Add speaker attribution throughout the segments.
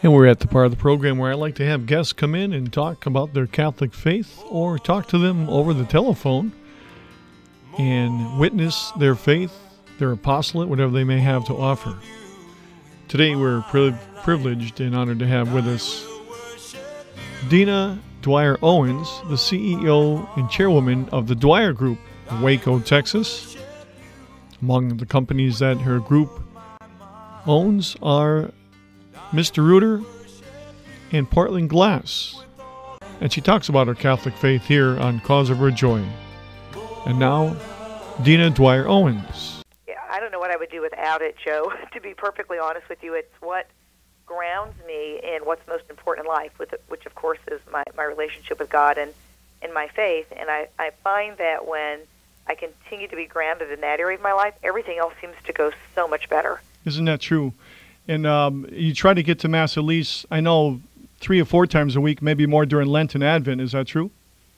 Speaker 1: And we're at the part of the program where I like to have guests come in and talk about their Catholic faith or talk to them over the telephone and witness their faith, their apostolate, whatever they may have to offer. Today we're privileged and honored to have with us Dina Dwyer Owens, the CEO and chairwoman of the Dwyer Group in Waco, Texas. Among the companies that her group owns are Mr. Reuter and Portland Glass. And she talks about her Catholic faith here on Cause of Her Joy. And now, Dina Dwyer Owens.
Speaker 2: Yeah, I don't know what I would do without it, Joe. To be perfectly honest with you, it's what grounds me in what's most important in life, which of course is my relationship with God and my faith. And I find that when I continue to be grounded in that area of my life, everything else seems to go so much better.
Speaker 1: Isn't that true? And you try to get to Mass at least, I know, 3 or 4 times a week, maybe more during Lent and Advent. Is that true?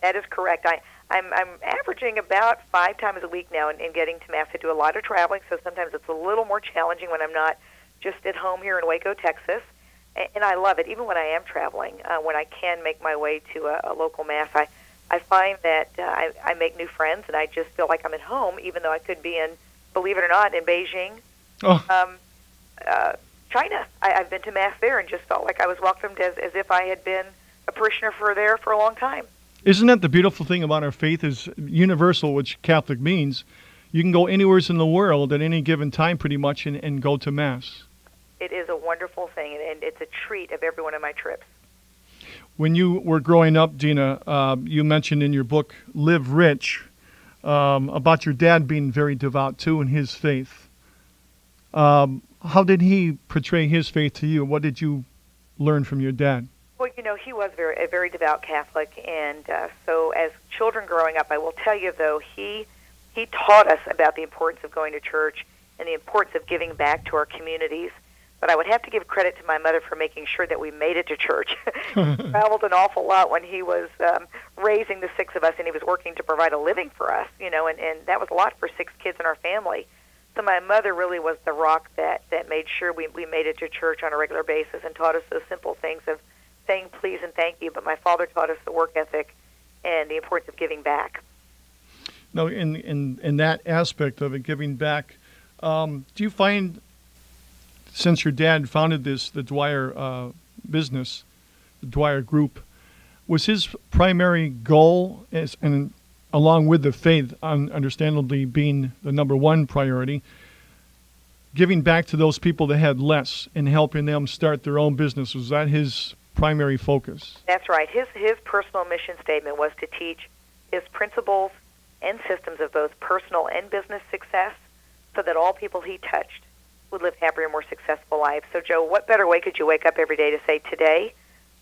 Speaker 2: That is correct. I'm averaging about 5 times a week now in getting to Mass. I do a lot of traveling, so sometimes it's a little more challenging when I'm not just at home here in Waco, Texas. And I love it, even when I am traveling. When I can make my way to a local Mass, I find that I make new friends, and I just feel like I'm at home, even though I could be in, believe it or not, in Beijing. China. I've been to Mass there and just felt like I was welcomed as if I had been a parishioner there for a long time.
Speaker 1: Isn't that the beautiful thing about our faith is universal, which Catholic means? You can go anywhere in the world at any given time pretty much and go to Mass.
Speaker 2: It is a wonderful thing, and it's a treat of every one of my trips.
Speaker 1: When you were growing up, Dina, you mentioned in your book, Live Rich, about your dad being very devout too in his faith. How did he portray his faith to you? What did you learn from your dad?
Speaker 2: Well, you know, he was a very devout Catholic, and so as children growing up, I will tell you, though, he taught us about the importance of going to church and the importance of giving back to our communities. But I would have to give credit to my mother for making sure that we made it to church. He traveled an awful lot when he was raising the 6 of us, and he was working to provide a living for us, you know, and that was a lot for 6 kids in our family. So my mother really was the rock that made sure we made it to church on a regular basis and taught us those simple things of saying please and thank you. But my father taught us the work ethic and the importance of giving back.
Speaker 1: No, in that aspect of it, giving back, do you find, since your dad founded the Dwyer business, the Dwyer Group, was his primary goal, and along with the faith, understandably being the number one priority, giving back to those people that had less and helping them start their own business? Was that his primary focus?
Speaker 2: That's right. His personal mission statement was to teach his principles and systems of both personal and business success so that all people he touched would live happier and more successful lives. So, Joe, what better way could you wake up every day to say, today,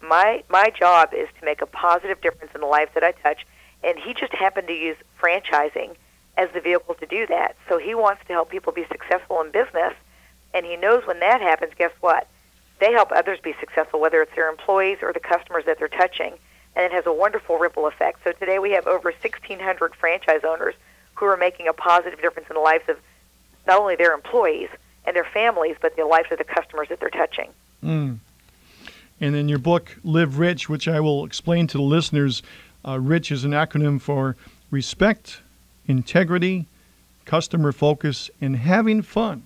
Speaker 2: my job is to make a positive difference in the lives that I touch? And he just happened to use franchising as the vehicle to do that. So he wants to help people be successful in business, and he knows when that happens, guess what? They help others be successful, whether it's their employees or the customers that they're touching, and it has a wonderful ripple effect. So today we have over 1,600 franchise owners who are making a positive difference in the lives of not only their employees and their families, but the lives of the customers that they're touching.
Speaker 1: And in your book, Live Rich, which I will explain to the listeners, RICH is an acronym for respect, integrity, customer focus, and having fun.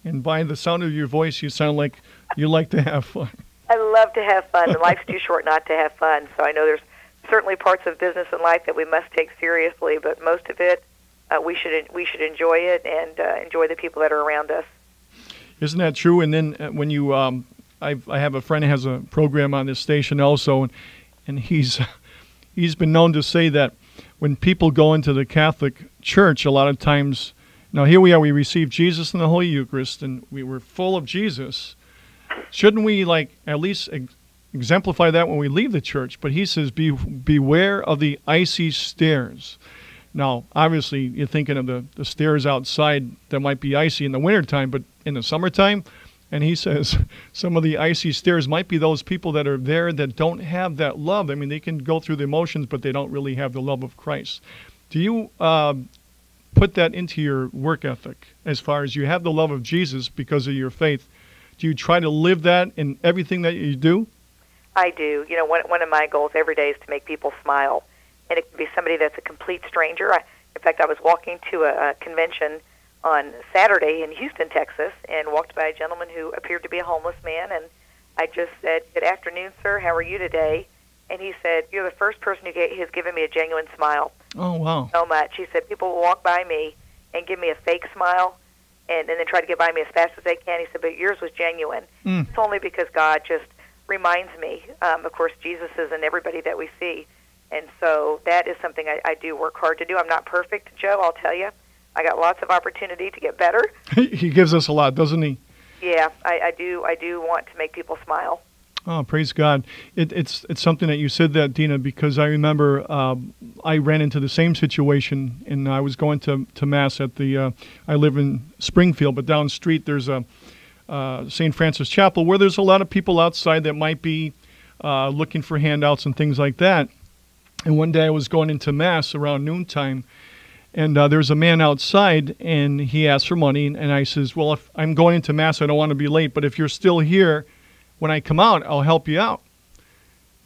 Speaker 1: And by the sound of your voice, you sound like you like to have fun.
Speaker 2: I love to have fun, and life's too short not to have fun. So I know there's certainly parts of business and life that we must take seriously, but most of it, we should enjoy it and enjoy the people that are around us.
Speaker 1: Isn't that true? And then when you, I have a friend who has a program on this station also, and he's been known to say that when people go into the Catholic Church, a lot of times, now here we are, we receive Jesus in the Holy Eucharist, and we were full of Jesus. Shouldn't we at least exemplify that when we leave the church? But he says, beware of the icy stairs. Now, obviously, you're thinking of the stairs outside that might be icy in the wintertime, but in the summertime, and he says some of the icy stairs might be those people that are there that don't have that love. I mean, they can go through the emotions, but they don't really have the love of Christ. Do you put that into your work ethic as far as you have the love of Jesus because of your faith? Do you try to live that in everything that you do?
Speaker 2: I do. You know, one of my goals every day is to make people smile. And it can be somebody that's a complete stranger. In fact, I was walking to a convention on Saturday in Houston, Texas, and walked by a gentleman who appeared to be a homeless man. And I just said, "Good afternoon, sir. How are you today?" And he said, "You're the first person who has given me a genuine smile."
Speaker 1: Oh, wow.
Speaker 2: So much. He said, people will walk by me and give me a fake smile and then try to get by me as fast as they can. He said, but yours was genuine. It's only because God just reminds me. Of course, Jesus is in everybody that we see. And so that is something I do work hard to do. I'm not perfect, Joe, I'll tell you. I got lots of opportunity to get better.
Speaker 1: He gives us a lot, doesn't he?
Speaker 2: Yeah, I do want to make people smile.
Speaker 1: Oh, praise God. It's something that you said that, Dina, because I remember I ran into the same situation, and I was going to Mass at the, I live in Springfield, but down the street there's a St. Francis Chapel where there's a lot of people outside that might be looking for handouts and things like that. And one day I was going into Mass around noontime, and there's a man outside, and he asked for money, and I says, well, if I'm going into Mass, I don't want to be late, but if you're still here, when I come out, I'll help you out.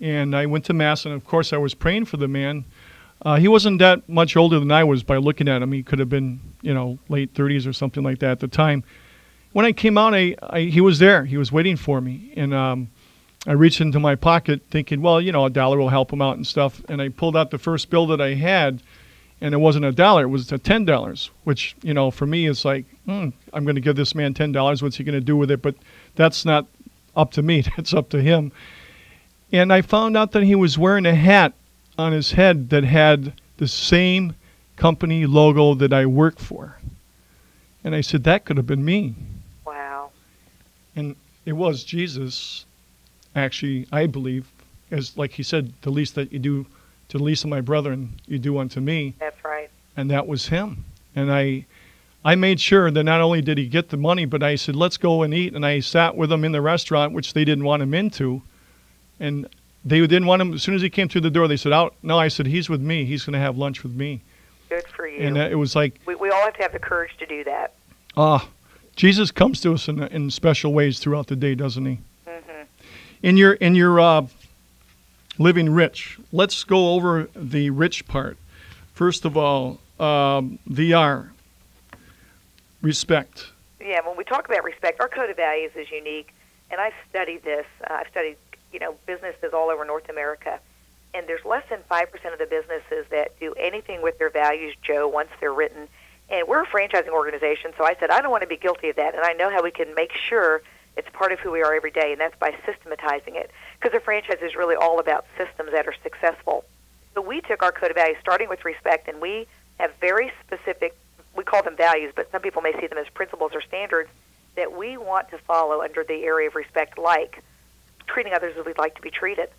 Speaker 1: And I went to Mass, and of course I was praying for the man. He wasn't that much older than I was by looking at him. He could have been, late 30s or something like that at the time. When I came out, he was there. He was waiting for me. And I reached into my pocket thinking, well, $1 will help him out and stuff. And I pulled out the first bill that I had, and it wasn't $1. It was $10, which, for me is like, I'm going to give this man $10. What's he going to do with it? But that's not up to me. It's up to him. And I found out that he was wearing a hat on his head that had the same company logo that I work for. And I said, that could have been me.
Speaker 2: Wow.
Speaker 1: And it was Jesus, actually, I believe, as like he said, the least that you do to the least of my brethren, you do unto me.
Speaker 2: That's right.
Speaker 1: And that was him. And I made sure that not only did he get the money, but I said, let's go and eat. And I sat with him in the restaurant, which they didn't want him into. And they didn't want him. As soon as he came through the door, they said, out. No, I said, he's with me. He's going to have lunch with me.
Speaker 2: Good for you.
Speaker 1: And it was like...
Speaker 2: We all have to have the courage to do that.
Speaker 1: Jesus comes to us in special ways throughout the day, doesn't he?
Speaker 2: Mm-hmm.
Speaker 1: In your living rich, let's go over the rich part. First of all, VR. Respect. Yeah, when we talk about respect, our code of values is unique, and I've studied this. I've studied, businesses all over North America, and there's less than 5% of the businesses that do anything with their values, Joe, once they're written. And we're a franchising organization, so I said, I don't want to be guilty of that, and I know how we can make sure it's part of who we are every day, and that's by systematizing it, because a franchise is really all about systems that are successful. So we took our code of values, starting with respect, and we have very specific, we call them values, but some people may see them as principles or standards that we want to follow under the area of respect, like treating others as we'd like to be treated,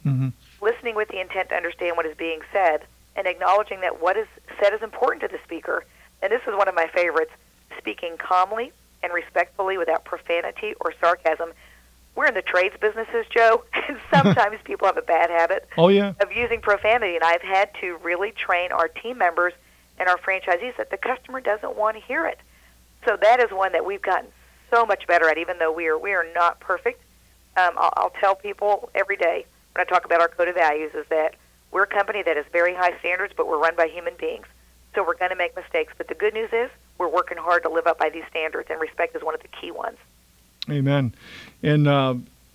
Speaker 1: listening with the intent to understand what is being said, and acknowledging that what is said is important to the speaker. And this is one of my favorites, speaking calmly and respectfully without profanity or sarcasm. We're in the trades businesses, Joe, and sometimes people have a bad habit of using profanity, and I've had to really train our team members and our franchisees that the customer doesn't want to hear it. So that is one that we've gotten so much better at, even though we are not perfect. I'll tell people every day when I talk about our code of values is that we're a company that has very high standards, but we're run by human beings. So we're going to make mistakes. But the good news is we're working hard to live up by these standards, and respect is one of the key ones. Amen. And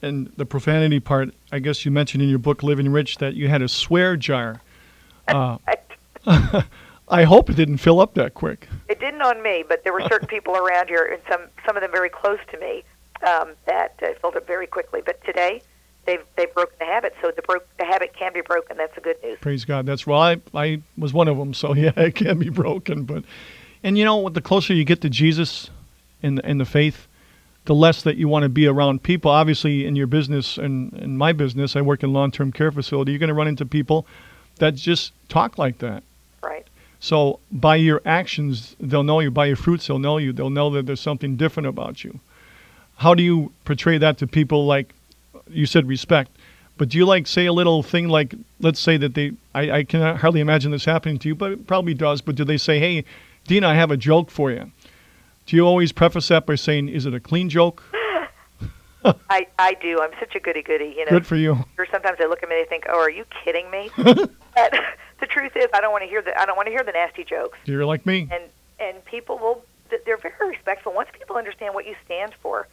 Speaker 1: the profanity part, I guess you mentioned in your book, Living Rich, that you had a swear jar. I hope it didn't fill up that quick. It didn't on me, but there were certain people around here, and some of them very close to me, that filled up very quickly. But today, they've broken the habit, so the habit can be broken. That's the good news. Praise God. That's right. I was one of them, so yeah, it can be broken. And the closer you get to Jesus in the faith, the less that you want to be around people. Obviously, in your business and in my business, I work in long-term care facility. You're going to run into people that just talk like that. Right. So by your actions, they'll know you. By your fruits, they'll know you. They'll know that there's something different about you. How do you portray that to people? Like you said, respect. But do you say a little thing like, let's say that I can hardly imagine this happening to you, but it probably does. But do they say, hey, Dina, I have a joke for you? Do you always preface that by saying, is it a clean joke?
Speaker 2: I do. I'm such a goody-goody.
Speaker 1: Good for you.
Speaker 2: Sometimes they look at me and they think, "Oh, are you kidding me?" But the truth is, I don't want to hear the nasty jokes.
Speaker 1: You're like me.
Speaker 2: And people they're very respectful. Once people understand what you stand for,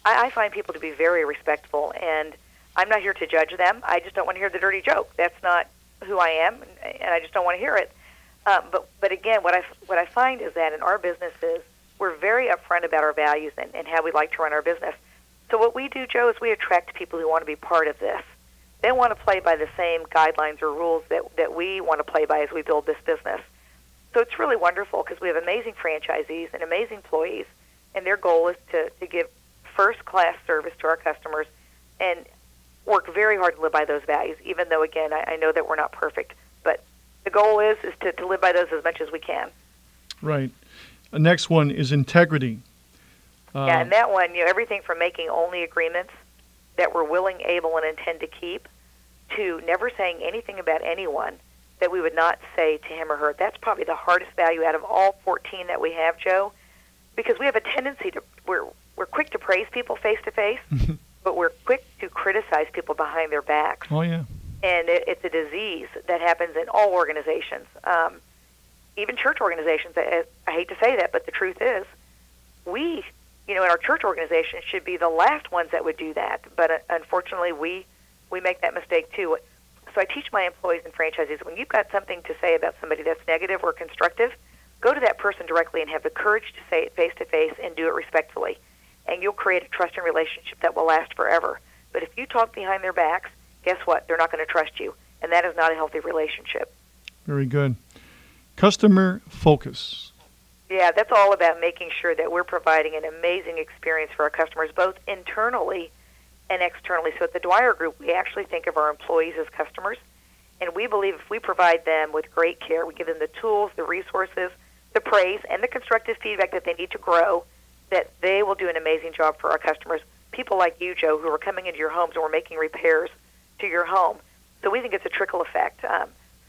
Speaker 2: I find people to be very respectful. And I'm not here to judge them. I just don't want to hear the dirty joke. That's not who I am, and I just don't want to hear it. But again, what I find is that in our businesses, we're very upfront about our values and how we like to run our business. So what we do, Joe, is we attract people who want to be part of this. They want to play by the same guidelines or rules that we want to play by as we build this business. So it's really wonderful because we have amazing franchisees and amazing employees, and their goal is to give first-class service to our customers and work very hard to live by those values, even though, again, I know that we're not perfect. But the goal is to live by those as much as we can.
Speaker 1: Right. The next one is integrity.
Speaker 2: Yeah, and that one, everything from making only agreements that we're willing, able, and intend to keep to never saying anything about anyone that we would not say to him or her. That's probably the hardest value out of all 14 that we have, Joe, because we have a tendency we're quick to praise people face to face, but we're quick to criticize people behind their backs.
Speaker 1: Oh, yeah. And
Speaker 2: it's a disease that happens in all organizations, even church organizations. I hate to say that, but the truth is, we, in our church organization, should be the last ones that would do that. But unfortunately, we make that mistake too. So I teach my employees and franchisees, when you've got something to say about somebody that's negative or constructive, go to that person directly and have the courage to say it face to face and do it respectfully. And you'll create a trusting relationship that will last forever. But if you talk behind their backs, guess what? They're not going to trust you. And that is not a healthy relationship.
Speaker 1: Very good. Customer focus.
Speaker 2: Yeah, that's all about making sure that we're providing an amazing experience for our customers, both internally and externally. So at the Dwyer Group, we actually think of our employees as customers. And we believe if we provide them with great care, we give them the tools, the resources, the praise, and the constructive feedback that they need to grow, that they will do an amazing job for our customers. People like you, Joe, who are coming into your homes and we're making repairs to your home. So we think it's a trickle effect.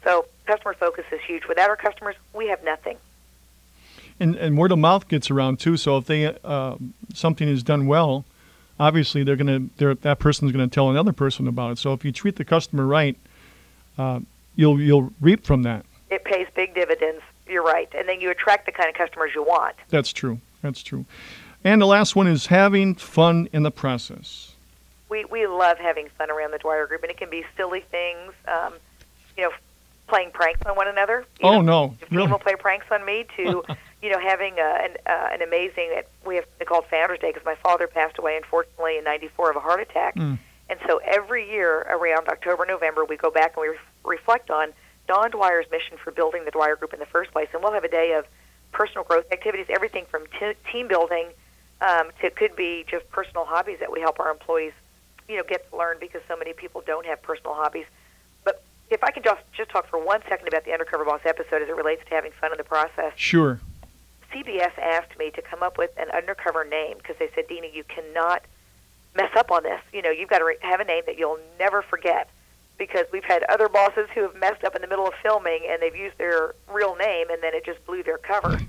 Speaker 2: So customer focus is huge. Without our customers, we have nothing.
Speaker 1: And word of mouth gets around too. So if they something is done well, obviously that person's gonna tell another person about it. So if you treat the customer right, you'll reap from that.
Speaker 2: It pays big dividends. You're right, and then you attract the kind of customers you want.
Speaker 1: That's true. And the last one is having fun in the process.
Speaker 2: We love having fun around the Dwyer Group, and it can be silly things, playing pranks on one another.
Speaker 1: Oh, no.
Speaker 2: If people play pranks on me, to, having an amazing, we have called Founders Day, because my father passed away, unfortunately, in 94 of a heart attack. And so every year around October, November, we go back and we reflect on Don Dwyer's mission for building the Dwyer Group in the first place. And we'll have a day of personal growth activities, everything from team building to could be just personal hobbies that we help our employees, get to learn, because so many people don't have personal hobbies. But if I can just talk for 1 second about the Undercover Boss episode as it relates to having fun in the process.
Speaker 1: Sure.
Speaker 2: CBS asked me to come up with an undercover name because they said, Dina, you cannot mess up on this. You've got to have a name that you'll never forget, because we've had other bosses who have messed up in the middle of filming and they've used their real name and then it just blew their cover.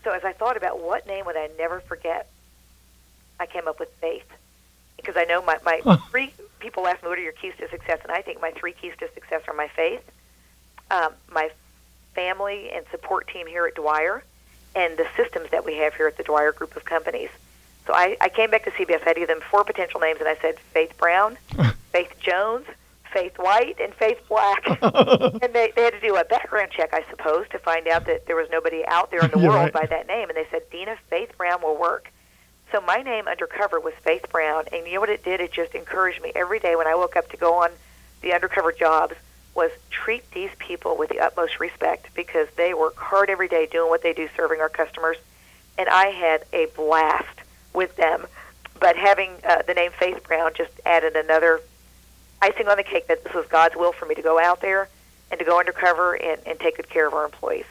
Speaker 2: So as I thought about what name would I never forget, I came up with Faith. Because I know my three people ask me, what are your keys to success? And I think my 3 keys to success are my faith, my family and support team here at Dwyer, and the systems that we have here at the Dwyer Group of companies. So I came back to CBS. I gave them 4 potential names, and I said Faith Brown, Faith Jones, Faith White, and Faith Black. And they had to do a background check, I suppose, to find out that there was nobody out there in the world by that name. And they said, Dina, Faith Brown will work. So my name undercover was Faith Brown, and you know what it did? It just encouraged me every day when I woke up to go on the undercover jobs, was treat these people with the utmost respect, because they work hard every day doing what they do, serving our customers. And I had a blast with them. But having the name Faith Brown just added another icing on the cake that this was God's will for me to go out there and to go undercover and take good care of our employees.